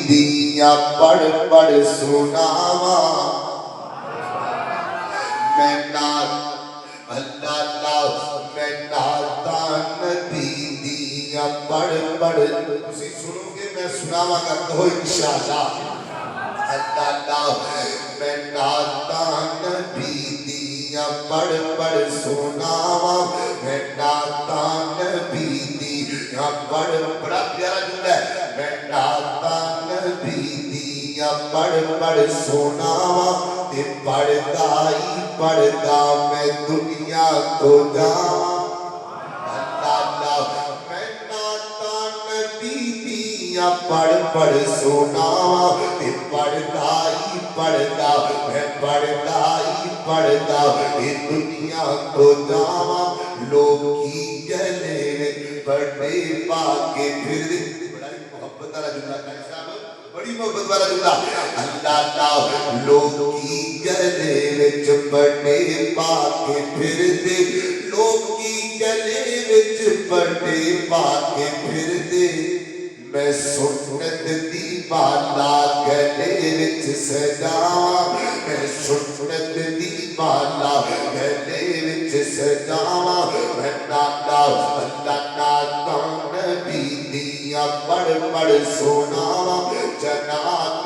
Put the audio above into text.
دیاں پڑھ پڑھ سناوا میں نات اللہ اللہ میں ناتاں نبی دیاں پڑھ پڑھ تسی سنو گے میں سناوا گا کہو انشاءاللہ اللہ اللہ میں ناتاں نبی دیاں پڑھ پڑھ سناوا میں ناتاں نبی دیاں پڑھ بڑا پیارا جملہ ہے میں ناتاں نبی دیاں پڑھ پڑھ سناوا تے پڑھدا ہی پڑھدا میں دنیا تو جاواں اللہ اللہ میں ناتاں نبی دیاں پڑھ پڑھ سناوا تے پڑھدا ہی پڑھدا میں پڑھدا ہی پڑھدا اے دنیا تو جاواں لوکی گلے بڑے پاکے پھر بڑا ہی محبت والا جملہ ہے صاحب بڑی محبت والا جملہ اللہ اللہ لوکی گلے وچ بڑے پاکے پھر دے لوکی گلے وچ بڑے پاکے پھر دے میں سنت دی بالا گلے وچ سجاواں میں سنت دی بالا گلے وچ سجاواں میں ناتا اللہ ناتاں نبی دیاں پڑھ پڑھ سناواں جنات